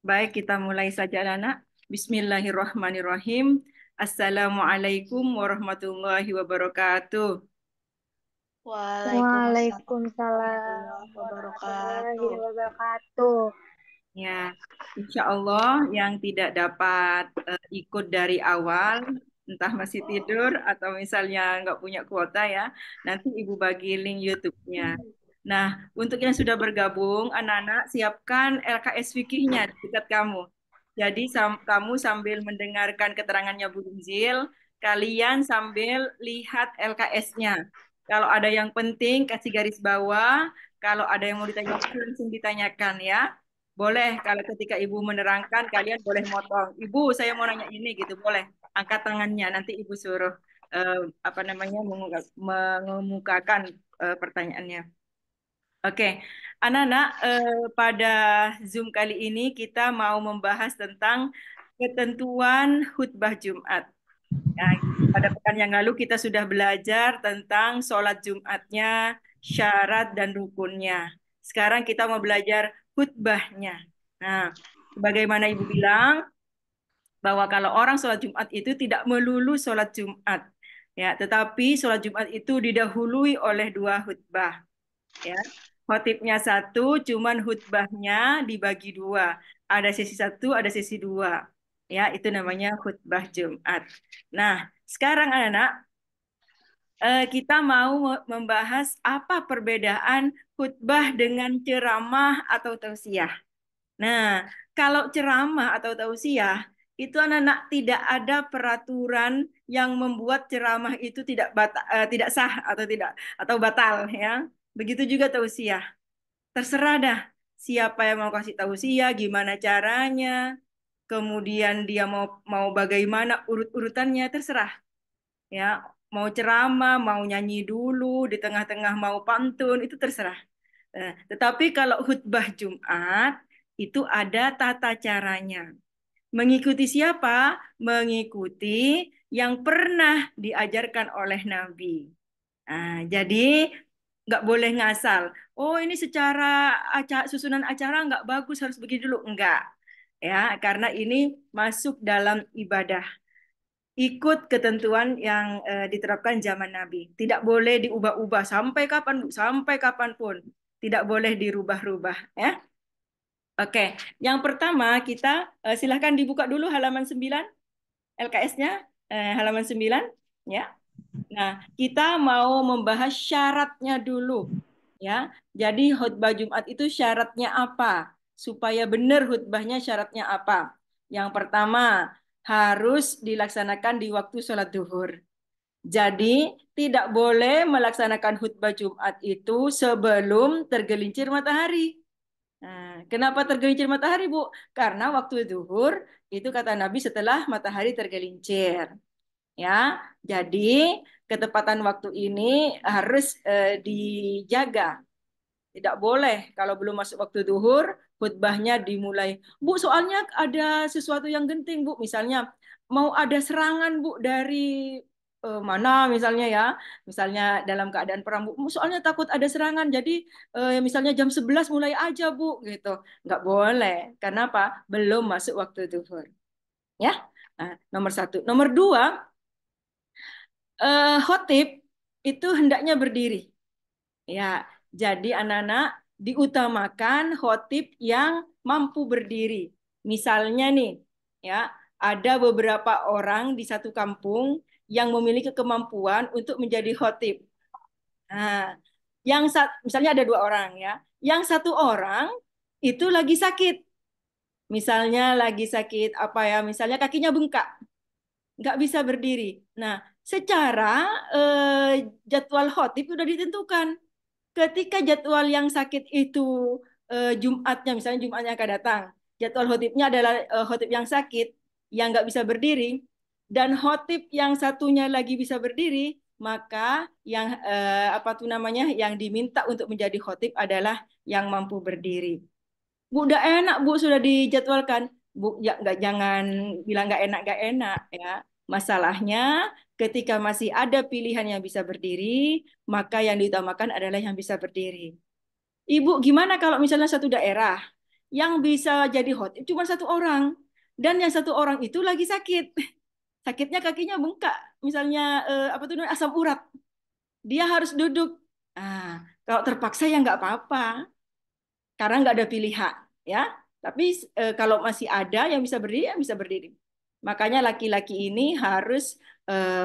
Baik, kita mulai saja, anak. Bismillahirrahmanirrahim. Assalamualaikum warahmatullahi wabarakatuh. Waalaikumsalam Waalaikumsalam warahmatullahi warahmatullahi wabarakatuh. wabarakatuh. Ya, insya Allah yang tidak dapat ikut dari awal, entah masih tidur atau misalnya nggak punya kuota ya, nanti Ibu bagi link YouTube-nya. Nah, untuk yang sudah bergabung, anak-anak siapkan LKS Fikihnya di dekat kamu. Jadi kamu sambil mendengarkan keterangannya Bu Inzil, kalian sambil lihat LKS-nya. Kalau ada yang penting, kasih garis bawah. Kalau ada yang mau ditanyakan, langsung ditanyakan ya. Boleh, kalau ketika Ibu menerangkan, kalian boleh motong. Ibu, saya mau nanya ini gitu, boleh. Angkat tangannya, nanti Ibu suruh apa namanya mengemukakan pertanyaannya. Oke, anak-anak, pada Zoom kali ini kita mau membahas tentang ketentuan khutbah Jumat. Nah, pada pekan yang lalu kita sudah belajar tentang sholat Jumatnya, syarat dan rukunnya. Sekarang kita mau belajar khutbahnya. Nah, sebagaimana Ibu bilang bahwa kalau orang sholat Jumat itu tidak melulu sholat Jumat, ya, tetapi sholat Jumat itu didahului oleh dua khutbah, ya. Khotibnya satu, cuman khutbahnya dibagi dua. Ada sesi satu, ada sesi dua. Ya, itu namanya khutbah Jumat. Nah, sekarang anak-anak, kita mau membahas apa perbedaan khutbah dengan ceramah atau tausiah. Nah, kalau ceramah atau tausiah, itu anak-anak tidak ada peraturan yang membuat ceramah itu tidak sah atau tidak atau batal ya. Begitu juga tausiah. Terserah dah siapa yang mau kasih tausiah, gimana caranya, kemudian dia mau mau bagaimana urut-urutannya terserah ya. Mau ceramah, mau nyanyi dulu, di tengah-tengah mau pantun, itu terserah. Tetapi kalau khutbah Jumat itu ada tata caranya. Mengikuti siapa? Mengikuti yang pernah diajarkan oleh Nabi. Jadi nggak boleh ngasal. Oh, ini secara susunan acara nggak bagus, harus begini dulu. Enggak. Ya, karena ini masuk dalam ibadah. Ikut ketentuan yang diterapkan zaman Nabi. Tidak boleh diubah-ubah sampai kapan, Bu? Sampai kapanpun. Tidak boleh dirubah-rubah, ya. Oke, yang pertama kita silahkan dibuka dulu halaman 9 LKS-nya, halaman 9, ya. Nah, kita mau membahas syaratnya dulu, ya. Jadi khutbah Jumat itu syaratnya apa? Supaya benar khutbahnya syaratnya apa? Yang pertama, harus dilaksanakan di waktu sholat duhur. Jadi, tidak boleh melaksanakan khutbah Jumat itu sebelum tergelincir matahari. Nah, kenapa tergelincir matahari, Bu? Karena waktu zuhur itu kata Nabi setelah matahari tergelincir. Ya, jadi ketepatan waktu ini harus dijaga. Tidak boleh kalau belum masuk waktu zuhur, khutbahnya dimulai. Bu, soalnya ada sesuatu yang genting, Bu. Misalnya mau ada serangan, Bu, dari mana misalnya ya. Misalnya dalam keadaan perang, Bu. Soalnya takut ada serangan. Jadi misalnya jam 11 mulai aja, Bu, gitu. Nggak boleh. Karena apa? Belum masuk waktu zuhur. Ya. Nah, nomor satu. Nomor dua, khotib itu hendaknya berdiri. Ya, jadi anak-anak diutamakan khotib yang mampu berdiri. Misalnya nih, ya, ada beberapa orang di satu kampung yang memiliki kemampuan untuk menjadi khotib. Nah, misalnya ada dua orang ya. Yang satu orang itu lagi sakit. Misalnya lagi sakit apa ya? Misalnya kakinya bengkak, nggak bisa berdiri. Nah, secara jadwal khotib sudah ditentukan. Ketika jadwal yang sakit itu Jumatnya, misalnya Jumatnya akan datang, jadwal khotibnya adalah khotib yang sakit, yang nggak bisa berdiri, dan khotib yang satunya lagi bisa berdiri, maka yang apa tuh namanya, yang diminta untuk menjadi khotib adalah yang mampu berdiri. Bu, udah enak, Bu, sudah dijadwalkan. Bu, ya, nggak, jangan bilang nggak enak ya. Masalahnya ketika masih ada pilihan yang bisa berdiri, maka yang diutamakan adalah yang bisa berdiri. Ibu, gimana kalau misalnya satu daerah? Yang bisa jadi khotib cuma satu orang. Dan yang satu orang itu lagi sakit. Sakitnya kakinya bengkak. Misalnya apa tuh namanya, asam urat. Dia harus duduk. Ah, kalau terpaksa ya nggak apa-apa karena nggak ada pilihan, ya. Tapi kalau masih ada yang bisa berdiri, yang bisa berdiri. Makanya laki-laki ini harus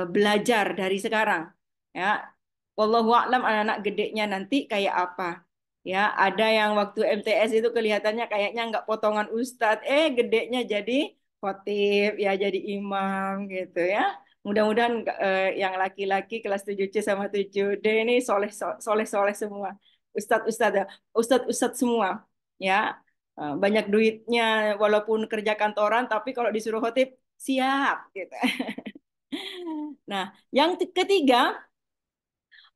belajar dari sekarang, ya. Wallahu a'lam anak-anak gedenya nanti kayak apa. Ya, ada yang waktu MTS itu kelihatannya kayaknya nggak potongan ustadz, gedenya jadi khotib, ya jadi imam gitu ya. Mudah-mudahan yang laki-laki kelas 7C sama 7D ini soleh-soleh semua. Ustadz-ustadz ya, ustadz-ustadz semua ya. Banyak duitnya walaupun kerja kantoran tapi kalau disuruh khotib siap gitu. Nah, yang ketiga,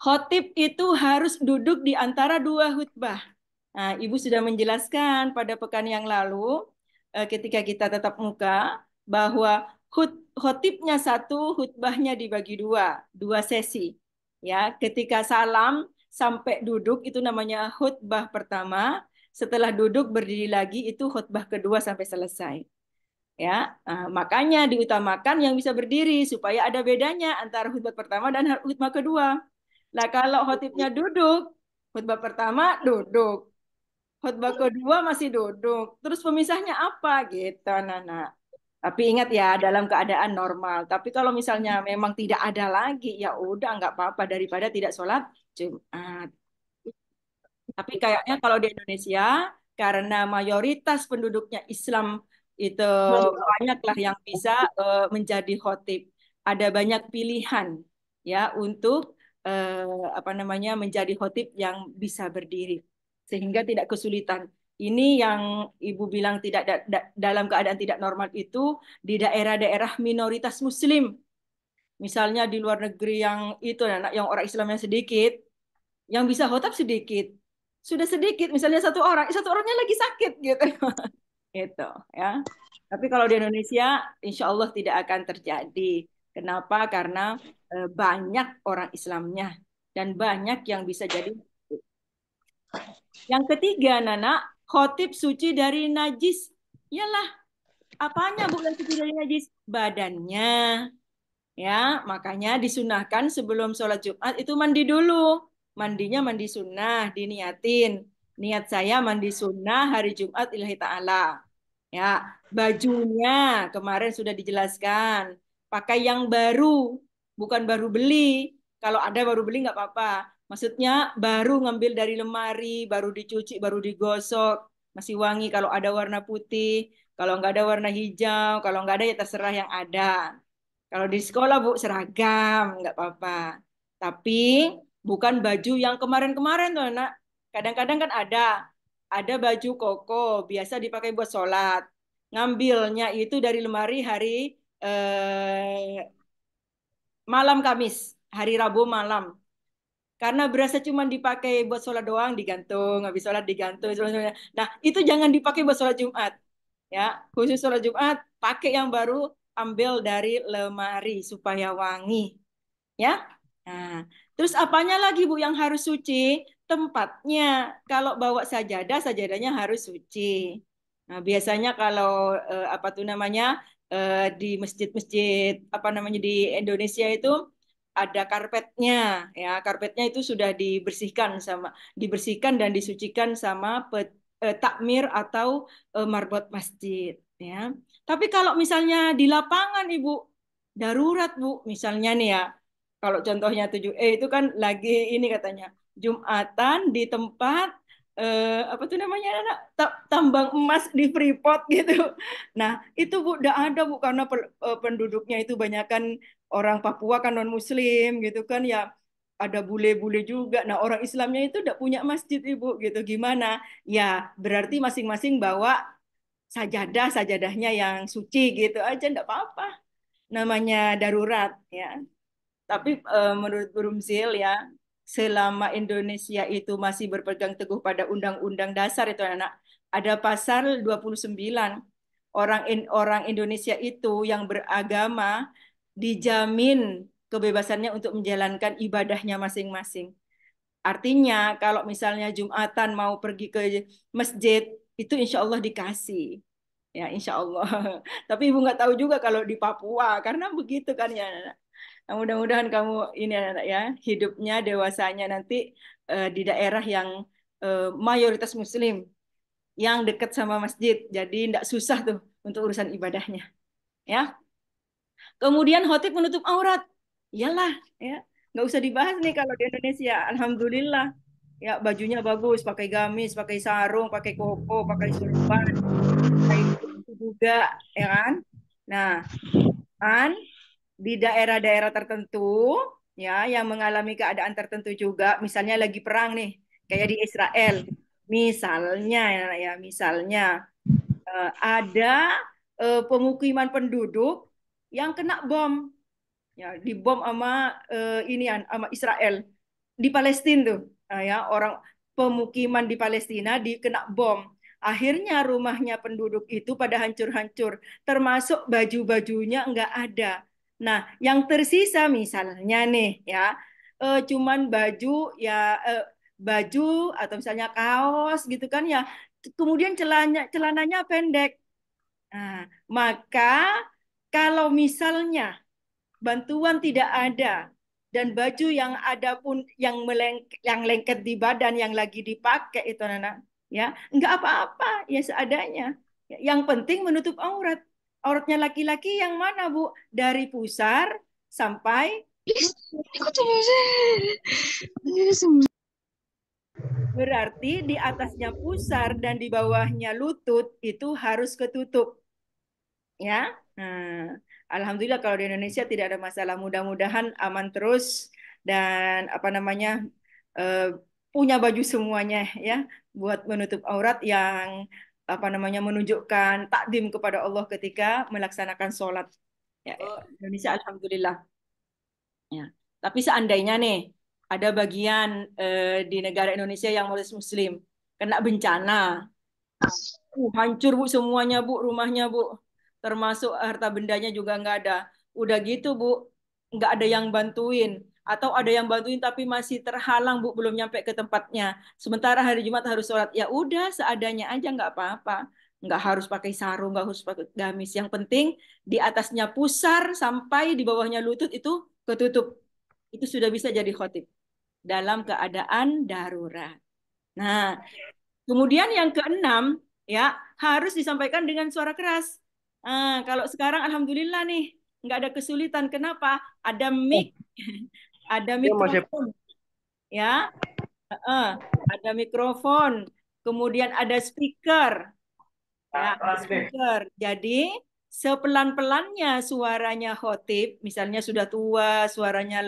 khotib itu harus duduk di antara dua khutbah. Nah, Ibu sudah menjelaskan pada pekan yang lalu ketika kita tatap muka bahwa khotibnya satu, khutbahnya dibagi dua, dua sesi. Ya, ketika salam sampai duduk itu namanya khutbah pertama. Setelah duduk berdiri lagi itu khutbah kedua sampai selesai. Ya, makanya diutamakan yang bisa berdiri supaya ada bedanya antara khutbah pertama dan khutbah kedua. Nah, kalau khotibnya duduk, khutbah pertama duduk, khutbah kedua masih duduk. Terus pemisahnya apa gitu, Nana? Tapi ingat ya, dalam keadaan normal. Tapi kalau misalnya memang tidak ada lagi, ya udah nggak apa-apa daripada tidak sholat Jumat. Tapi kayaknya kalau di Indonesia, karena mayoritas penduduknya Islam itu banyaklah yang bisa menjadi khotib. Ada banyak pilihan ya untuk apa namanya menjadi khotib yang bisa berdiri sehingga tidak kesulitan. Ini yang Ibu bilang tidak dalam keadaan tidak normal itu di daerah-daerah minoritas Muslim. Misalnya di luar negeri yang itu yang orang Islamnya sedikit, yang bisa khotib sedikit. Sudah sedikit, misalnya satu orangnya lagi sakit gitu. Gitu ya. Tapi kalau di Indonesia, insya Allah tidak akan terjadi. Kenapa? Karena banyak orang Islamnya dan banyak yang bisa jadi. Yang ketiga, Nana, khotib suci dari najis. Yalah, apanya Bu yang suci dari najis? Badannya. Ya, makanya disunahkan sebelum sholat Jumat itu mandi dulu. Mandinya mandi sunnah, diniatin. Niat saya mandi sunnah hari Jumat ilahi ta'ala. Ya, bajunya kemarin sudah dijelaskan. Pakai yang baru, bukan baru beli. Kalau ada baru beli nggak apa-apa. Maksudnya baru ngambil dari lemari, baru dicuci, baru digosok. Masih wangi kalau ada warna putih. Kalau nggak ada warna hijau, kalau nggak ada ya terserah yang ada. Kalau di sekolah Bu seragam, nggak apa-apa. Tapi bukan baju yang kemarin-kemarin tuh, Nak. Kadang-kadang kan ada baju koko biasa dipakai buat sholat. Ngambilnya itu dari lemari hari malam Kamis, hari Rabu malam. Karena berasa cuma dipakai buat sholat doang, digantung, habis sholat digantung. Nah, itu jangan dipakai buat sholat Jumat. Ya, khusus sholat Jumat, pakai yang baru, ambil dari lemari supaya wangi. Ya. Nah, terus apanya lagi Bu yang harus suci? Tempatnya. Kalau bawa sajadah, sajadahnya harus suci. Nah, biasanya kalau apa tuh namanya di masjid-masjid apa namanya di Indonesia itu ada karpetnya, ya karpetnya itu sudah dibersihkan dan disucikan sama takmir atau marbot masjid, ya. Tapi kalau misalnya di lapangan Ibu darurat Bu, misalnya nih ya, kalau contohnya 7E itu kan lagi ini katanya Jumatan di tempat apa tuh namanya anak tambang emas di Freeport gitu. Nah, itu Bu udah ada Bu karena penduduknya itu banyakan orang Papua kan non Muslim gitu kan ya ada bule-bule juga. Nah, orang Islamnya itu udah punya masjid Ibu gitu. Gimana? Ya, berarti masing-masing bawa sajadahnya yang suci gitu aja enggak apa-apa. Namanya darurat ya. Tapi menurut Burumzil ya, selama Indonesia itu masih berpegang teguh pada Undang-Undang Dasar itu anak, ada pasal 29. Orang Indonesia itu yang beragama dijamin kebebasannya untuk menjalankan ibadahnya masing-masing. Artinya kalau misalnya Jumatan mau pergi ke masjid, itu insya Allah dikasih. Ya, insya Allah. Tapi ibu nggak tahu juga kalau di Papua, karena begitu kan ya. Nah, mudah-mudahan kamu ini anak ya, hidupnya dewasanya nanti di daerah yang mayoritas Muslim, yang dekat sama masjid. Jadi nggak susah tuh untuk urusan ibadahnya. Ya. Kemudian khotib menutup aurat. Iyalah, ya. Nggak usah dibahas nih kalau di Indonesia. Alhamdulillah. Ya, bajunya bagus, pakai gamis, pakai sarung, pakai koko, pakai sorban, pakai itu juga, ya kan? Nah, kan di daerah-daerah tertentu, ya, yang mengalami keadaan tertentu juga, misalnya lagi perang nih, kayak di Israel, misalnya, ya, misalnya ada pemukiman penduduk yang kena bom, ya dibom sama inian sama Israel di Palestina tuh. Nah, ya orang pemukiman di Palestina dikena bom, akhirnya rumahnya penduduk itu pada hancur-hancur, termasuk baju-bajunya nggak ada. Nah, yang tersisa misalnya nih ya cuman baju, ya eh, baju atau misalnya kaos gitu kan ya, kemudian celananya pendek. Nah, maka kalau misalnya bantuan tidak ada dan baju yang ada pun yang lengket di badan yang lagi dipakai itu anak, ya nggak apa-apa, ya seadanya. Yang penting menutup aurat. Auratnya laki-laki yang mana, Bu? Dari pusar sampai lutut. Berarti di atasnya pusar dan di bawahnya lutut itu harus ketutup, ya. Nah, alhamdulillah kalau di Indonesia tidak ada masalah. Mudah-mudahan aman terus dan apa namanya eh, punya baju semuanya ya buat menutup aurat yang apa namanya menunjukkan takdim kepada Allah ketika melaksanakan sholat. Ya, Indonesia alhamdulillah. Ya. Tapi seandainya nih ada bagian di negara Indonesia yang Muslim kena bencana, hancur Bu semuanya Bu, rumahnya Bu. Termasuk harta bendanya juga nggak ada. Udah gitu Bu, nggak ada yang bantuin. Atau ada yang bantuin tapi masih terhalang Bu, belum nyampe ke tempatnya. Sementara hari Jumat harus sholat. Ya udah seadanya aja nggak apa-apa. Nggak harus pakai sarung, nggak harus pakai gamis. Yang penting di atasnya pusar sampai di bawahnya lutut itu ketutup. Itu sudah bisa jadi khotib dalam keadaan darurat. Nah, kemudian yang keenam, ya harus disampaikan dengan suara keras. Kalau sekarang alhamdulillah nih nggak ada kesulitan. Kenapa? Ada mic, ada Dia masih mikrofon, ya, Eh, ada mikrofon. Kemudian ada speaker, ya, ada keras deh. speaker. Jadi sepelan-pelannya suaranya khotib, misalnya sudah tua, suaranya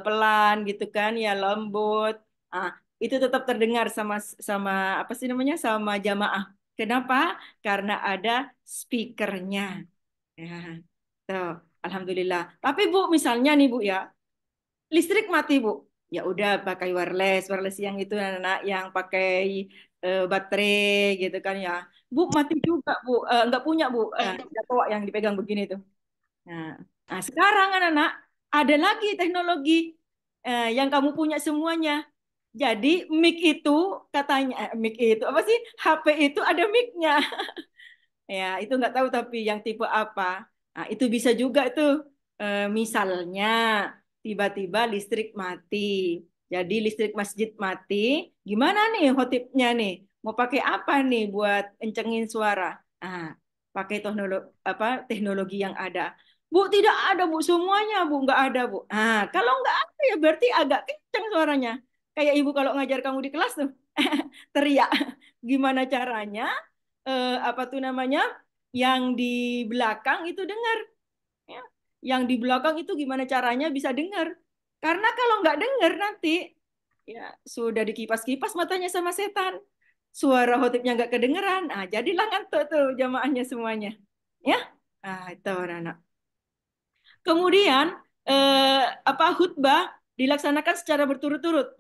pelan gitu kan, ya lembut. Ah, itu tetap terdengar sama sama apa sih namanya sama jamaah. Kenapa? Karena ada speakernya. Ya, tuh, alhamdulillah. Tapi Bu, misalnya nih Bu ya, listrik mati Bu. Ya udah pakai wireless, wireless yang itu anak yang pakai baterai gitu kan ya. Bu mati juga Bu. Nggak punya Bu. Ada kok yang dipegang begini tuh. Nah, nah sekarang anak-anak ada lagi teknologi yang kamu punya semuanya. Jadi mic itu katanya mic itu apa sih? HP itu ada micnya. Ya, itu nggak tahu tapi yang tipe apa. Nah, itu bisa juga tuh. Misalnya tiba-tiba listrik mati. Jadi listrik masjid mati. Gimana nih khotibnya nih? Mau pakai apa nih buat encengin suara? Ah, pakai teknologi yang ada. Bu, tidak ada Bu, semuanya Bu, nggak ada Bu. Kalau nggak ada ya berarti agak kenceng suaranya. Kayak ibu kalau ngajar kamu di kelas tuh, teriak. Gimana caranya? Apa tuh namanya yang di belakang itu dengar, ya. Yang di belakang itu gimana caranya bisa dengar, karena kalau nggak dengar nanti ya sudah dikipas-kipas matanya sama setan, suara khotibnya nggak kedengeran, jadilah ngantuk tuh jamaahnya semuanya, ya. Itu anak-anak. Kemudian apa khutbah dilaksanakan secara berturut-turut.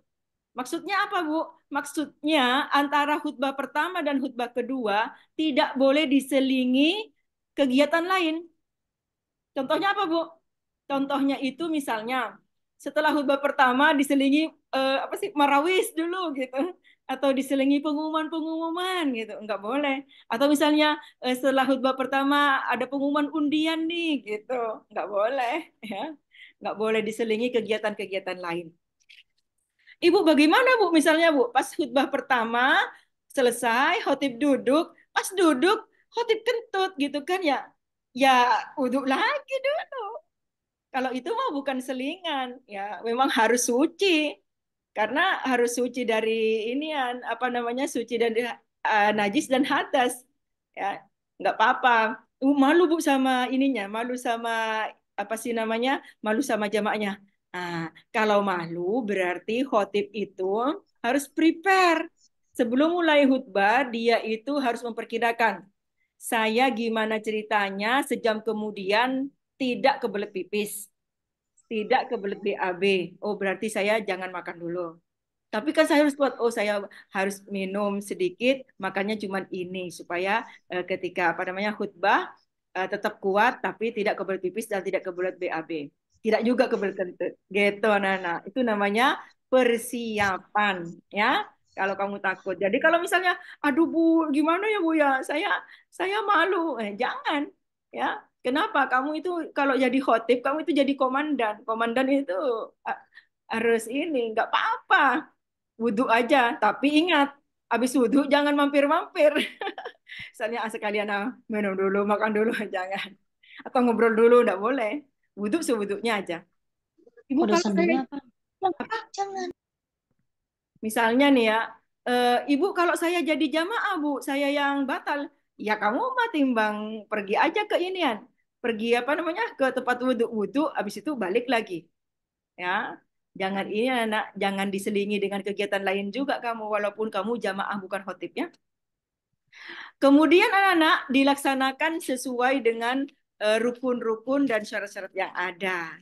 Maksudnya apa, Bu? Maksudnya antara khutbah pertama dan khutbah kedua tidak boleh diselingi kegiatan lain. Contohnya apa, Bu? Contohnya itu misalnya setelah khutbah pertama diselingi apa sih marawis dulu gitu. atau diselingi pengumuman-pengumuman gitu, nggak boleh. Atau misalnya setelah khutbah pertama ada pengumuman undian nih gitu, nggak boleh ya, nggak boleh diselingi kegiatan-kegiatan lain. Ibu bagaimana Bu? Misalnya Bu, pas khutbah pertama selesai, khotib duduk, pas duduk khotib kentut gitu kan ya, ya uduk lagi dulu. Kalau itu mah bukan selingan, ya memang harus suci. Karena harus suci dari inian apa namanya suci dari najis dan hadas ya nggak apa-apa. Malu Bu sama ininya, malu sama apa sih namanya, malu sama jamaahnya. Nah, kalau malu berarti khotib itu harus prepare sebelum mulai khutbah, dia itu harus memperkirakan saya gimana ceritanya sejam kemudian tidak kebelet pipis, tidak kebelet BAB. Oh, berarti saya jangan makan dulu. Tapi kan saya harus buat, oh saya harus minum sedikit, makanya cuman ini supaya ketika apa namanya khutbah tetap kuat, tapi tidak kebelet pipis dan tidak kebelet BAB, tidak juga kebelet kentut. Gitu, Nana. Itu namanya persiapan, ya. Kalau kamu takut. Jadi kalau misalnya, aduh Bu, gimana ya Bu ya? Saya malu. Jangan, ya. Kenapa? Kamu itu kalau jadi khotib, kamu itu jadi komandan. Komandan itu uh, harus ini, nggak apa-apa wudhu aja. Tapi ingat, habis wudhu jangan mampir-mampir. Misalnya sekalian minum dulu, makan dulu, jangan. Atau ngobrol dulu, enggak boleh. Wudhu sewudhunya aja. Ibu Udah kalau saya, sambilnya apa? Jangan. misalnya nih ya, Ibu kalau saya jadi jamaah, Bu, saya yang batal. Ya kamu mah timbang pergi aja ke inian. Pergi apa namanya, ke tempat wudhu. Wudhu, habis itu balik lagi. Ya, jangan ini anak, jangan diselingi dengan kegiatan lain juga kamu, walaupun kamu jamaah bukan khotibnya. Kemudian anak-anak dilaksanakan sesuai dengan rukun-rukun dan syarat-syarat yang ada.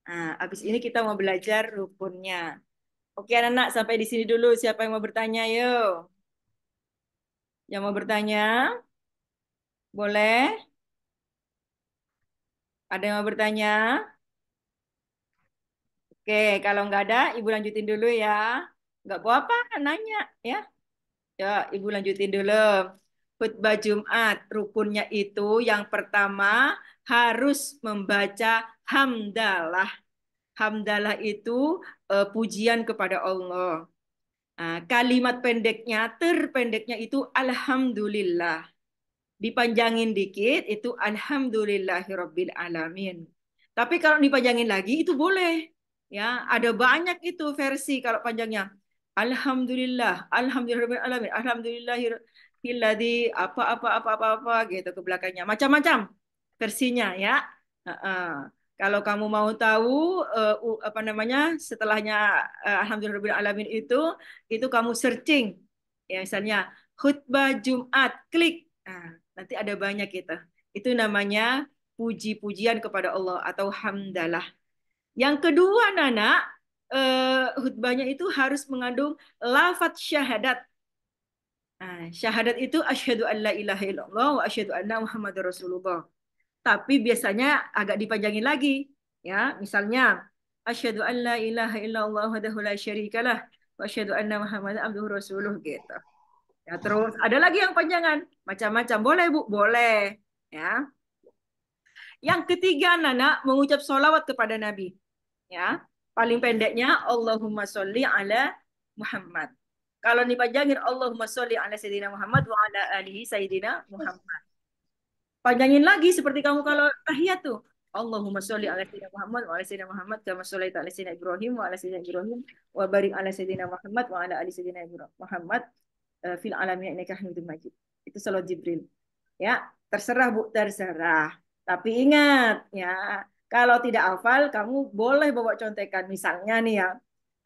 Nah, habis ini kita mau belajar rukunnya. Oke anak-anak, sampai di sini dulu. Siapa yang mau bertanya? Yuk. Yang mau bertanya? Boleh? Ada yang mau bertanya? Oke, kalau nggak ada, Ibu lanjutin dulu ya. Nggak apa-apa, nanya ya. Ya, Ibu lanjutin dulu. Khutbah Jumat, rukunnya itu yang pertama harus membaca hamdalah. Hamdalah itu pujian kepada Allah. Nah, kalimat pendeknya, terpendeknya itu Alhamdulillah. Dipanjangin dikit itu Alhamdulillahirabbil alamin. Tapi kalau dipanjangin lagi itu boleh. Ya, ada banyak itu versi kalau panjangnya. Alhamdulillah, alhamdulillahirabbil alamin, alhamdulillahilladzi apa gitu ke belakangnya. Macam-macam versinya ya. Heeh. Kalau kamu mau tahu apa namanya setelahnya alhamdulillahirabbil alamin itu kamu searching. Ya, misalnya khutbah Jumat, klik. Nah, nanti ada banyak kita. Itu namanya puji-pujian kepada Allah atau hamdalah. Yang kedua, Nana, khutbahnya itu harus mengandung lafaz syahadat. Nah, syahadat itu asyhadu an la ilaha illallah wa asyhadu anna Muhammadar Rasulullah. Tapi biasanya agak dipanjangin lagi. Ya, misalnya asyhadu an la ilaha illallah wahdahu la syarikalah wa asyhadu anna Muhammadan abduhu rasuluh gitu. Ya, terus ada lagi yang panjangan, macam-macam. Boleh, Bu? Boleh. Ya. Yang ketiga, Nana, mengucap sholawat kepada Nabi. Ya. Paling pendeknya, Allahumma sholli ala Muhammad. Kalau dipanjangin, Allahumma sholli ala Sayyidina Muhammad wa ala alihi Sayyidina Muhammad. Panjangin lagi seperti kamu kalau tahiyat tuh. Allahumma sholli ala Sayyidina Muhammad wa ala Sayyidina Muhammad kama sholaita ala Sayyidina Ibrahim wa ala Sayyidina Ibrahim wa barik ala Sayyidina Muhammad wa ala ali Sayyidina Muhammad fil alamin innaka Hamidum Majid. Itu salat Jibril. Ya, terserah Bu, terserah. Tapi ingat ya, kalau tidak hafal kamu boleh bawa contekan. Misalnya nih ya,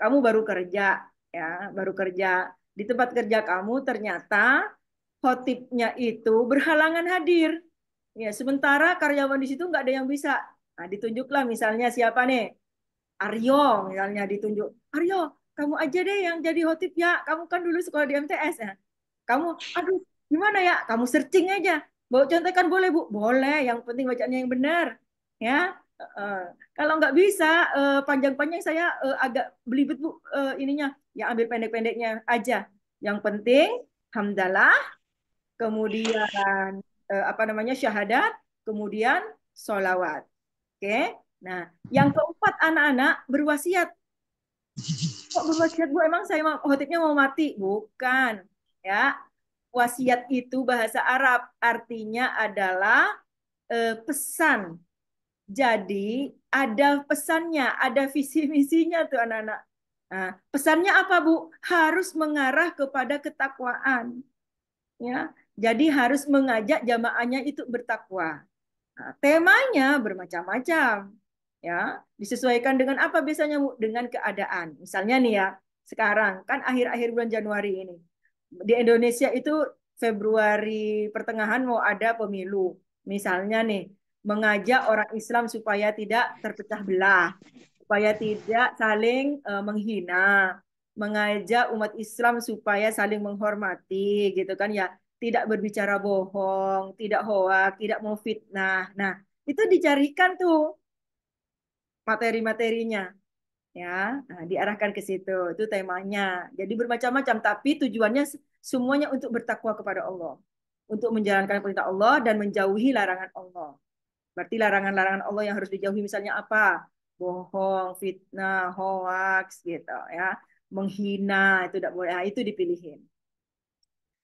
kamu baru kerja ya, baru kerja di tempat kerja kamu ternyata khotibnya itu berhalangan hadir. Ya, sementara karyawan di situ nggak ada yang bisa. Nah, ditunjuklah misalnya siapa nih? Aryo misalnya ditunjuk. Aryo, kamu aja deh yang jadi khotib ya. Kamu kan dulu sekolah di MTS ya. Kamu, aduh, gimana ya? Kamu searching aja. Bawa contekan boleh, Bu? Boleh. Yang penting bacaannya yang benar. Ya. Eh, kalau nggak bisa, panjang-panjang saya agak belibet, Bu, ininya. Ya, ambil pendek-pendeknya aja. Yang penting hamdalah, kemudian apa namanya syahadat, kemudian sholawat. Oke. Nah, yang keempat anak-anak berwasiat. Kok berwasiat Bu? Emang saya mau khotibnya mau mati? Bukan. Ya, wasiat itu bahasa Arab, artinya adalah pesan. Jadi ada pesannya, ada visi misinya tuh anak-anak. Nah, pesannya apa Bu? Harus mengarah kepada ketakwaan. Ya, jadi harus mengajak jamaahnya itu bertakwa. Nah, temanya bermacam-macam, ya. Disesuaikan dengan apa biasanya Bu? Dengan keadaan. Misalnya nih ya, sekarang kan akhir-akhir bulan Januari ini di Indonesia itu Februari pertengahan mau ada pemilu. Misalnya nih, mengajak orang Islam supaya tidak terpecah belah, supaya tidak saling menghina, mengajak umat Islam supaya saling menghormati, gitu kan ya, tidak berbicara bohong, tidak hoak, tidak mau fitnah. Nah, itu dicarikan tuh materi-materinya, ya. Nah, diarahkan ke situ. Itu temanya. Jadi bermacam-macam, tapi tujuannya semuanya untuk bertakwa kepada Allah, untuk menjalankan perintah Allah dan menjauhi larangan Allah. Berarti larangan-larangan Allah yang harus dijauhi misalnya apa? Bohong, fitnah, hoax gitu ya. Menghina itu tidak boleh. Nah, itu dipilihin.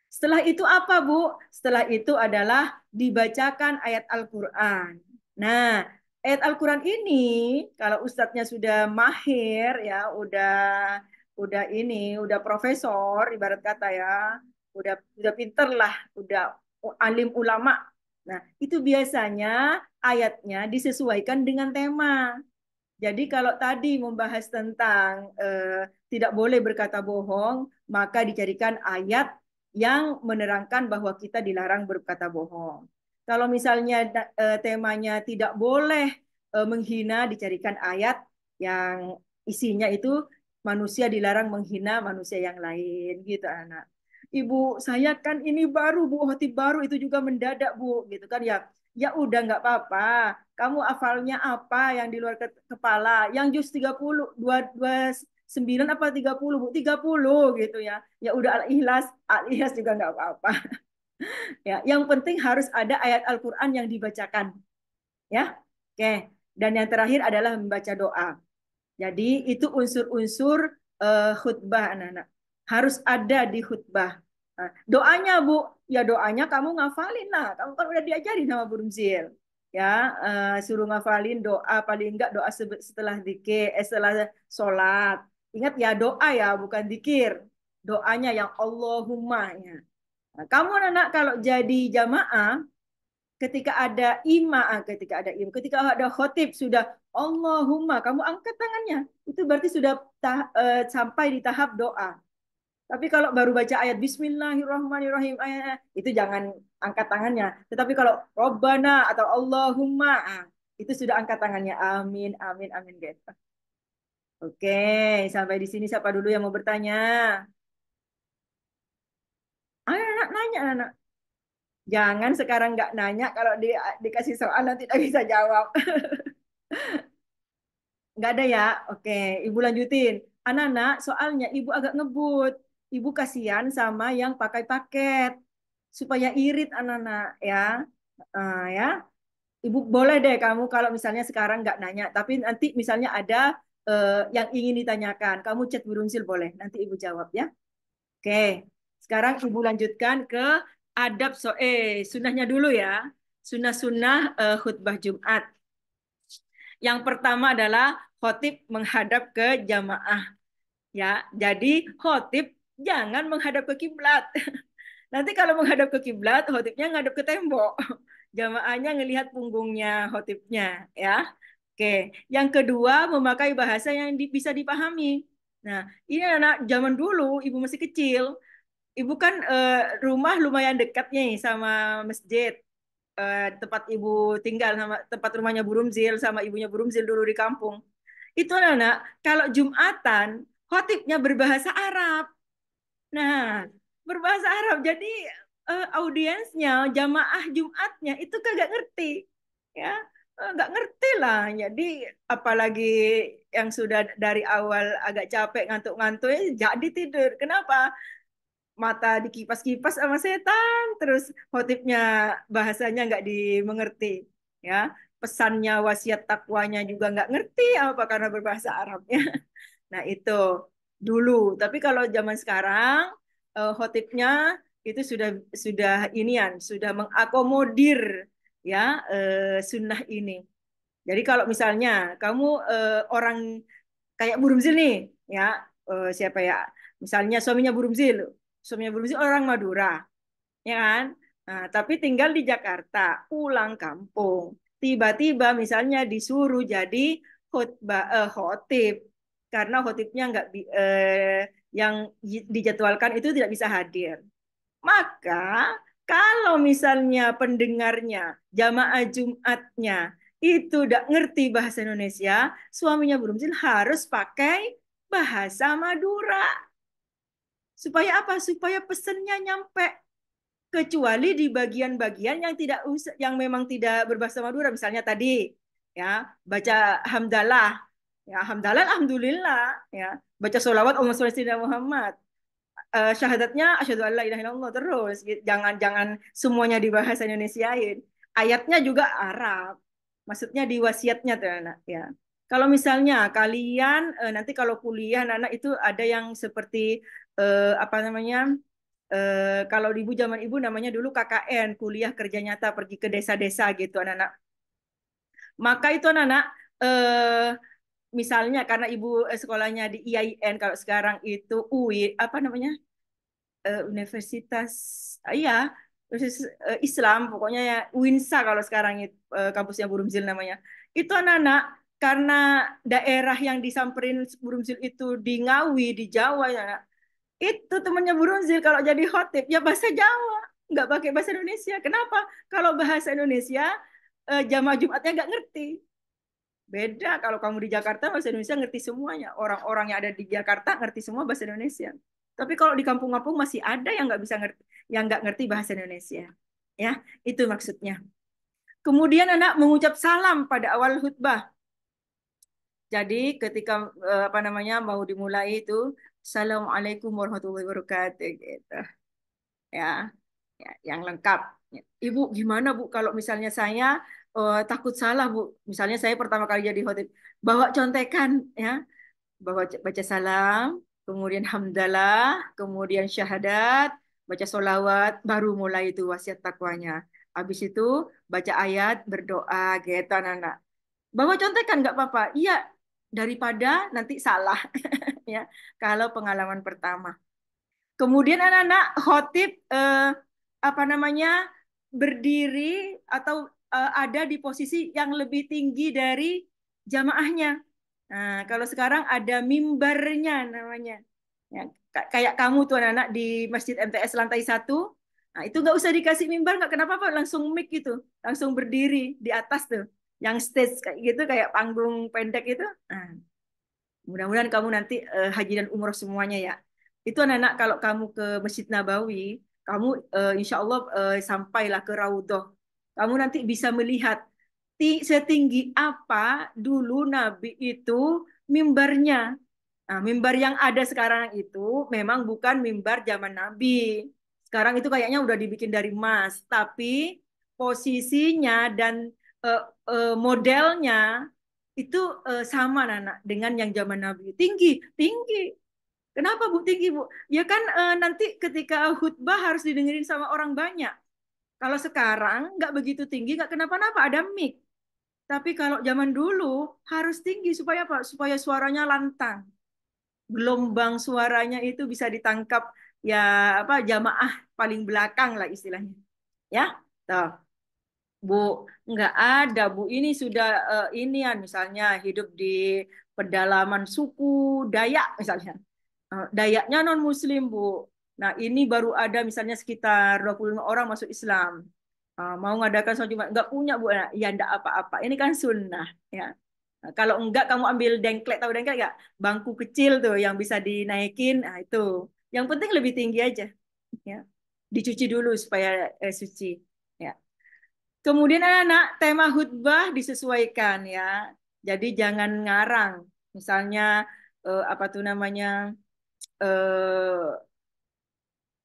Setelah itu apa, Bu? Setelah itu adalah dibacakan ayat Al-Quran. Nah, ayat Al-Quran ini kalau ustadznya sudah mahir ya, udah ini, udah profesor ibarat kata ya, udah pinter lah, udah alim ulama. Nah, itu biasanya ayatnya disesuaikan dengan tema. Jadi kalau tadi membahas tentang tidak boleh berkata bohong, maka dicarikan ayat yang menerangkan bahwa kita dilarang berkata bohong. Kalau misalnya temanya tidak boleh menghina, dicarikan ayat yang isinya itu manusia dilarang menghina manusia yang lain, gitu anak. Ibu, saya kan ini baru Bu, khotib baru itu juga mendadak Bu, gitu kan ya. Ya udah nggak apa-apa. Kamu hafalnya apa yang di luar kepala? Yang juz 30, 29 apa 30, Bu? 30 gitu ya. Ya udah Al-Ikhlas, Al-Ikhlas juga nggak apa-apa. Ya, yang penting harus ada ayat Al-Qur'an yang dibacakan, ya. Oke. Dan yang terakhir adalah membaca doa. Jadi itu unsur-unsur khutbah anak-anak. Harus ada di khutbah. Nah, doanya Bu, ya doanya kamu ngafalin lah. Kamu kan udah diajarin sama Bu Rumzil. Ya, suruh ngafalin doa paling enggak doa setelah zikir, setelah sholat. Ingat ya doa ya, bukan zikir. Doanya yang Allahumma ya. Nah, kamu anak kalau jadi jamaah ketika ada khotib sudah Allahumma kamu angkat tangannya itu berarti sudah sampai di tahap doa. Tapi kalau baru baca ayat Bismillahirrahmanirrahim itu jangan angkat tangannya. Tetapi kalau Robbana atau Allahumma itu sudah angkat tangannya. Amin amin amin gitu. Oke, sampai di sini siapa dulu yang mau bertanya? Ayo anak nanya anak. Jangan sekarang nggak nanya kalau dikasih soal nanti tidak bisa jawab. Nggak ada ya? Oke, Ibu lanjutin. Anak-anak, soalnya Ibu agak ngebut. Ibu kasihan sama yang pakai paket. Supaya irit anak-anak ya. Ya. Ibu boleh deh kamu kalau misalnya sekarang nggak nanya. Tapi nanti misalnya ada yang ingin ditanyakan. Kamu chat Bu Runsil boleh. Nanti Ibu jawab ya. Oke. Sekarang Ibu lanjutkan ke adab sunnahnya dulu ya. Sunnah-sunnah khutbah Jumat. Yang pertama adalah khotib menghadap ke jamaah. Ya, jadi khotib jangan menghadap ke kiblat. Nanti kalau menghadap ke kiblat, khotibnya ngadep ke tembok. Jamaahnya ngelihat punggungnya khotibnya, ya. Oke. Yang kedua, memakai bahasa yang bisa dipahami. Nah, ini anak zaman dulu, ibu masih kecil. Ibu kan rumah lumayan dekat nih sama masjid tempat ibu tinggal sama tempat rumahnya Bu Rumzil sama ibunya Bu Rumzil dulu di kampung. Itu anak-anak, kalau Jumatan, khotibnya berbahasa Arab. Nah, berbahasa Arab. Jadi audiensnya, jamaah Jumatnya itu kagak ngerti. Ya, nggak ngerti lah. Jadi apalagi yang sudah dari awal agak capek ngantuk-ngantuk, jadi tidur. Kenapa? mata dikipas-kipas sama setan, terus khotibnya bahasanya nggak dimengerti, ya. Pesannya wasiat takwanya juga nggak ngerti apa karena berbahasa Arabnya. Nah, itu dulu. Tapi kalau zaman sekarang khotibnya itu sudah inian, sudah mengakomodir ya sunnah ini. Jadi kalau misalnya kamu orang kayak Bu Rumzil nih, ya siapa ya? Misalnya suaminya Bu Rumzil orang Madura, ya kan? Nah, tapi tinggal di Jakarta, pulang kampung. Tiba-tiba misalnya disuruh jadi khotib karena khotibnya nggak yang dijadwalkan itu tidak bisa hadir. Maka kalau misalnya pendengarnya jamaah Jumatnya itu tidak ngerti bahasa Indonesia, suaminya Brumzil harus pakai bahasa Madura. Supaya apa? Supaya pesennya nyampe. Kecuali di bagian-bagian yang tidak yang memang tidak berbahasa Madura, misalnya tadi ya baca hamdalah, ya hamdalah alhamdulillah, ya baca sholawat Allahumma sholli ala Muhammad, syahadatnya asyhadu alla ilaha illallah, terus jangan jangan semuanya dibahasa Indonesiain, ayatnya juga Arab, maksudnya di wasiatnya tuh anak ya. Kalau misalnya kalian nanti kalau kuliah anak itu ada yang seperti apa namanya, kalau ibu zaman ibu namanya dulu KKN, kuliah kerja nyata, pergi ke desa-desa gitu anak-anak. Maka itu anak-anak misalnya karena ibu sekolahnya di IAIN, kalau sekarang itu UI apa namanya, Universitas, iya Islam pokoknya ya, UINSA kalau sekarang itu kampusnya Burumzil namanya. Itu anak-anak karena daerah yang disamperin Burumzil itu di Ngawi di Jawa ya, itu temannya Burunzil kalau jadi khotib ya bahasa Jawa, nggak pakai bahasa Indonesia. Kenapa? Kalau bahasa Indonesia jamaah Jumatnya nggak ngerti. Beda kalau kamu di Jakarta bahasa Indonesia ngerti semuanya. Orang-orang yang ada di Jakarta ngerti semua bahasa Indonesia. Tapi kalau di kampung-kampung masih ada yang nggak bisa ngerti, yang nggak ngerti bahasa Indonesia. Ya, itu maksudnya. Kemudian anak mengucap salam pada awal khutbah. Jadi ketika apa namanya mau dimulai itu, Assalamualaikum warahmatullahi wabarakatuh gitu. Ya, ya, yang lengkap. Ibu, gimana Bu kalau misalnya saya takut salah Bu? Misalnya saya pertama kali jadi khotib, bawa contekan ya, baca salam, kemudian hamdalah, kemudian syahadat, baca solawat, baru mulai itu wasiat takwanya. Habis itu baca ayat, berdoa gitu anak-anak. Bawa contekan nggak apa-apa. Iya, daripada nanti salah ya. Kalau pengalaman pertama. Kemudian anak-anak khotib apa namanya berdiri atau ada di posisi yang lebih tinggi dari jamaahnya. Nah, kalau sekarang ada mimbarnya namanya. Ya, kayak kamu tuh anak-anak di Masjid MTS lantai 1. Nah, itu nggak usah dikasih mimbar, nggak kenapa Pak, langsung mic gitu, langsung berdiri di atas tuh. Yang stage kayak gitu, kayak panggung pendek itu. Nah, mudah-mudahan kamu nanti haji dan umroh semuanya ya. Itu anak-anak kalau kamu ke Masjid Nabawi, kamu insya Allah sampailah ke Raudhah. Kamu nanti bisa melihat setinggi apa dulu Nabi itu mimbarnya. Nah, mimbar yang ada sekarang itu memang bukan mimbar zaman Nabi. Sekarang itu kayaknya udah dibikin dari emas, tapi posisinya dan eh, modelnya itu sama Nana dengan yang zaman Nabi. Tinggi, tinggi. Kenapa Bu tinggi Bu? Ya kan nanti ketika khutbah harus didengerin sama orang banyak. Kalau sekarang nggak begitu tinggi, nggak kenapa-napa, ada mic. Tapi kalau zaman dulu harus tinggi supaya apa? Supaya suaranya lantang, gelombang suaranya itu bisa ditangkap ya apa jamaah paling belakang lah istilahnya. Ya, tuh. Bu, nggak ada, Bu. Ini sudah inian misalnya hidup di pedalaman suku Dayak misalnya. Dayaknya non Muslim, Bu. Nah, ini baru ada misalnya sekitar 25 orang masuk Islam. Mau ngadakan sholat Jumat, nggak punya, Bu. Nah, ya enggak apa-apa. Ini kan sunnah, ya. Nah, kalau enggak kamu ambil dengklek, tahu dengklek nggak? Bangku kecil tuh yang bisa dinaikin. Nah, itu. Yang penting lebih tinggi aja, ya. Dicuci dulu supaya suci, ya. Kemudian anak-anak tema khutbah disesuaikan ya. Jadi jangan ngarang. Misalnya apa tuh namanya, eh,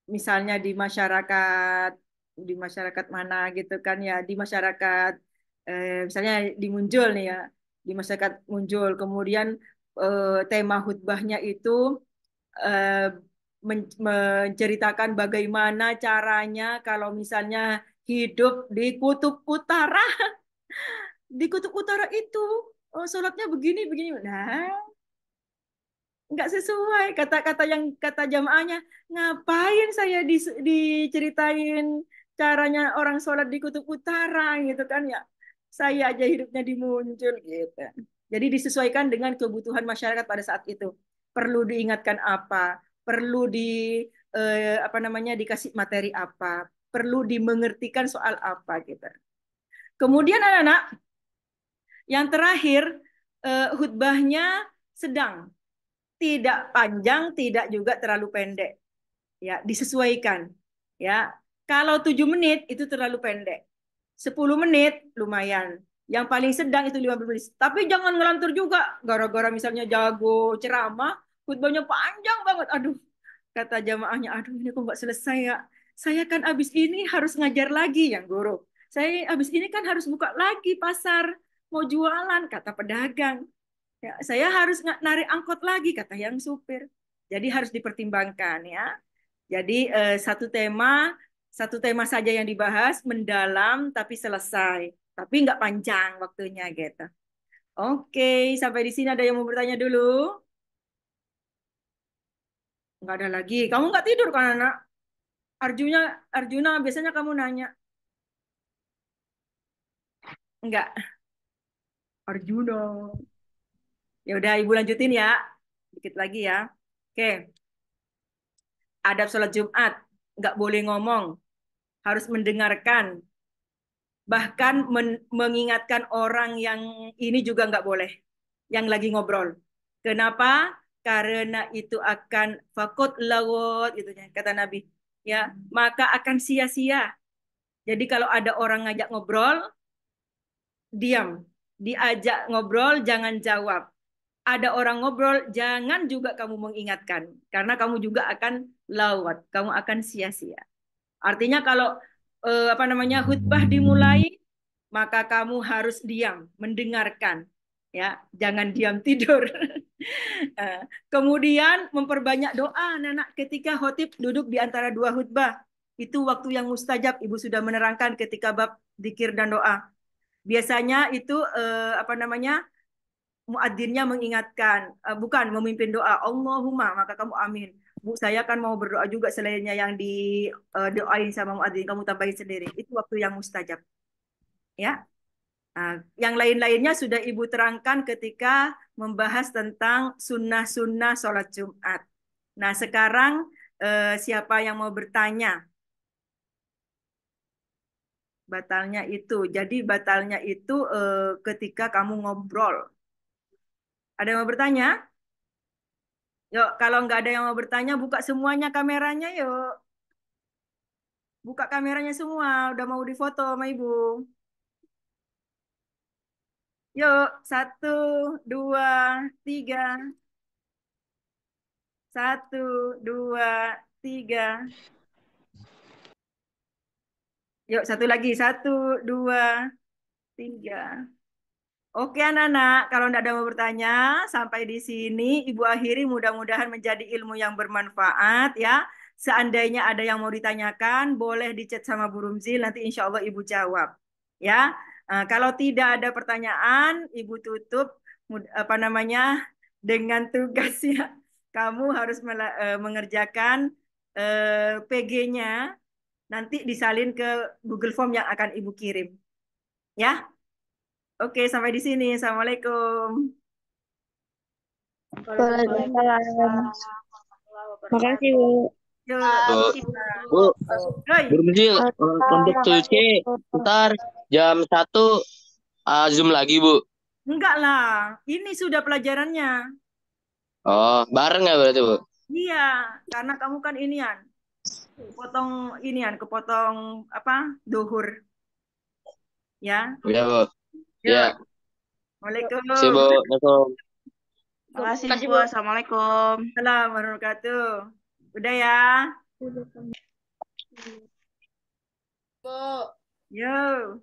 misalnya di masyarakat mana gitu kan ya, di masyarakat misalnya di Munjul nih ya, di masyarakat Munjul, kemudian tema khutbahnya itu eh, menceritakan bagaimana caranya kalau misalnya hidup di kutub utara, di kutub utara itu sholatnya begini begini. Nah, nggak sesuai kata jamaahnya, ngapain saya diceritain caranya orang sholat di kutub utara gitu kan ya, saya aja hidupnya di Muncul gitu. Jadi disesuaikan dengan kebutuhan masyarakat pada saat itu, perlu diingatkan apa, perlu apa namanya, dikasih materi apa, perlu dimengertikan soal apa gitu. Kemudian anak-anak, yang terakhir, khutbahnya sedang, tidak panjang, tidak juga terlalu pendek. Ya, disesuaikan. Ya, kalau 7 menit itu terlalu pendek. 10 menit lumayan. Yang paling sedang itu 15 menit. Tapi jangan ngelantur juga. Gara-gara misalnya jago ceramah, khutbahnya panjang banget. Aduh, kata jamaahnya, aduh ini kok nggak selesai ya. Saya kan abis ini harus ngajar lagi yang guru. Saya abis ini kan harus buka lagi pasar. Mau jualan, kata pedagang. Ya, saya harus narik angkot lagi, kata yang supir. Jadi harus dipertimbangkan ya. Jadi satu tema saja yang dibahas, mendalam tapi selesai, tapi nggak panjang waktunya gitu. Oke, sampai di sini ada yang mau bertanya dulu? Nggak ada lagi. Kamu nggak tidur kan anak? Arjuna, Arjuna biasanya kamu nanya. Nggak, Arjuna. Ya udah, ibu lanjutin ya. Dikit lagi ya. Oke, adab sholat Jumat. Nggak boleh ngomong, harus mendengarkan. Bahkan mengingatkan orang yang ini juga nggak boleh, yang lagi ngobrol. Kenapa? Karena itu akan fakut lawat gitu ya, kata Nabi. Ya, maka akan sia-sia. Jadi kalau ada orang ngajak ngobrol, diam. Diajak ngobrol, jangan jawab. Ada orang ngobrol, jangan juga kamu mengingatkan. Karena kamu juga akan lawat, kamu akan sia-sia. Artinya kalau apa namanya, khutbah dimulai, maka kamu harus diam, mendengarkan, ya, jangan diam tidur. Kemudian memperbanyak doa, anak-anak, ketika khotib duduk di antara dua khutbah. Itu waktu yang mustajab. Ibu sudah menerangkan ketika bab zikir dan doa. Biasanya itu apa namanya, muadzinnya mengingatkan, bukan memimpin doa, Allahumma, maka kamu amin. Bu, saya kan mau berdoa juga selainnya yang di doain sama muadzin, kamu tambahin sendiri. Itu waktu yang mustajab. Ya. Nah, yang lain-lainnya sudah Ibu terangkan ketika membahas tentang sunnah-sunnah sholat Jumat. Nah, sekarang siapa yang mau bertanya? Batalnya itu. Jadi batalnya itu ketika kamu ngobrol. Ada yang mau bertanya? Yuk, kalau nggak ada yang mau bertanya, buka semuanya kameranya, yuk. Buka kameranya semua, udah mau difoto sama Ibu. Yuk, 1, 2, 3. 1, 2, 3. Yuk, satu lagi. 1, 2, 3. Oke, anak-anak, kalau tidak ada mau bertanya, sampai di sini Ibu akhiri, mudah-mudahan menjadi ilmu yang bermanfaat ya. Seandainya ada yang mau ditanyakan, boleh di-chat sama Bu Rumzil, nanti insya Allah Ibu jawab. Ya, kalau tidak ada pertanyaan, Ibu tutup apa namanya, dengan tugasnya. Kamu harus mengerjakan PG-nya, nanti disalin ke Google Form yang akan Ibu kirim. Ya, oke, sampai di sini. Assalamualaikum. Waalaikumsalam. Makasih, Bu. Yuk, Bu, Bu, Hoi. Burmzil, untuk Tujuh ntar jam 1 Zoom lagi, Bu. Enggak lah, ini sudah pelajarannya. Oh, bareng nggak berarti, Bu? Iya, karena kamu kan inian, kepotong inian, kepotong apa, duhur. Ya, Iya, Bu. yuk. Ya, Waalaikumsalam sih, Bu. Assalamualaikum. Makasih, Bu. Assalamualaikum. warahmatullahi wabarakatuh. Udah ya. Yo.